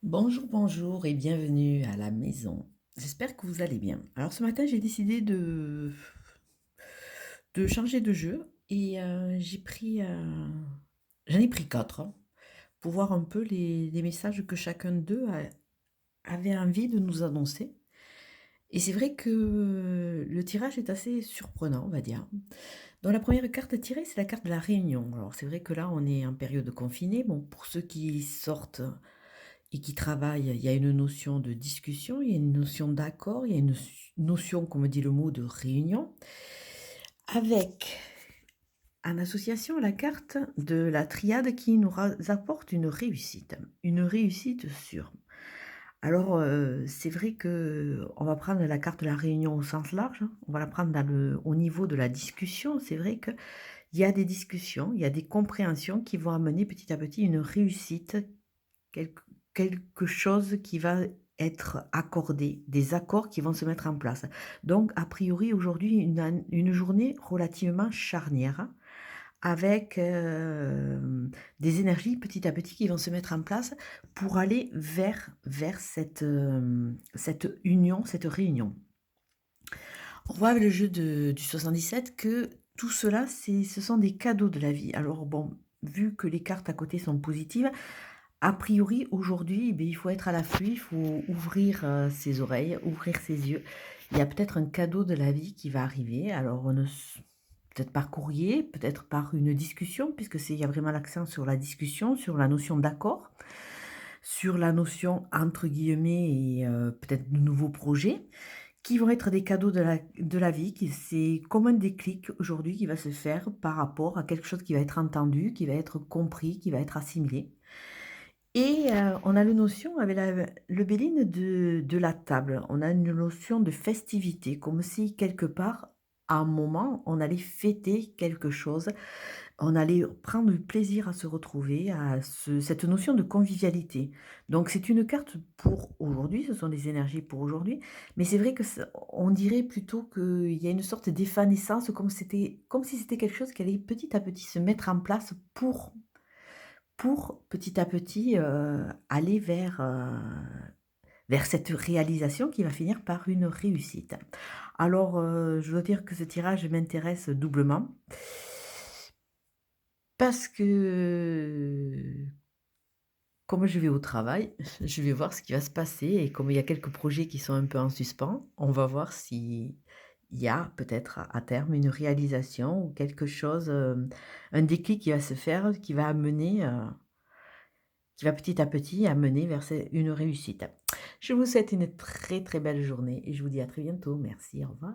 Bonjour, bonjour et bienvenue à la maison. J'espère que vous allez bien. Alors ce matin, j'ai décidé de changer de jeu et j'en ai pris quatre pour voir un peu les messages que chacun d'eux avait envie de nous annoncer. Et c'est vrai que le tirage est assez surprenant, on va dire. Donc la première carte tirée, c'est la carte de la réunion. Alors c'est vrai que là, on est en période confinée. Bon, pour ceux qui sortent et qui travaillent, il y a une notion de discussion, il y a une notion d'accord, il y a une notion, comme dit le mot, de réunion, avec en association la carte de la triade qui nous apporte une réussite sûre. Alors, c'est vrai que on va prendre la carte de la réunion au sens large, hein. On va la prendre au niveau de la discussion. C'est vrai qu'il y a des discussions, il y a des compréhensions qui vont amener petit à petit une réussite, quelque, quelque chose qui va être accordé, des accords qui vont se mettre en place. Donc, a priori, aujourd'hui, une journée relativement charnière, hein, avec des énergies petit à petit qui vont se mettre en place pour aller vers cette union, cette réunion. On voit avec le jeu du 77 que tout cela, ce sont des cadeaux de la vie. Alors bon, vu que les cartes à côté sont positives, a priori aujourd'hui, il faut être à l'affût, il faut ouvrir ses oreilles, ouvrir ses yeux. Il y a peut-être un cadeau de la vie qui va arriver. Alors peut-être par courrier, peut-être par une discussion, puisque il y a vraiment l'accent sur la discussion, sur la notion d'accord, sur la notion entre guillemets et peut-être de nouveaux projets qui vont être des cadeaux de la vie. C'est comme un déclic aujourd'hui qui va se faire par rapport à quelque chose qui va être entendu, qui va être compris, qui va être assimilé. Et on a la notion avec le Béline de la table. On a une notion de festivité, comme si quelque part, à un moment, on allait fêter quelque chose, on allait prendre du plaisir à se retrouver, cette notion de convivialité. Donc c'est une carte pour aujourd'hui, ce sont des énergies pour aujourd'hui, mais c'est vrai que on dirait plutôt qu'il y a une sorte d'effanescence, comme si c'était quelque chose qui allait petit à petit se mettre en place pour petit à petit, aller vers cette réalisation qui va finir par une réussite. Alors, je dois dire que ce tirage m'intéresse doublement parce que, comme je vais au travail, je vais voir ce qui va se passer et comme il y a quelques projets qui sont un peu en suspens, on va voir s'il y a peut-être à terme une réalisation ou quelque chose, un déclic qui va se faire, qui va petit à petit amener vers une réussite. Je vous souhaite une très très belle journée et je vous dis à très bientôt. Merci, au revoir.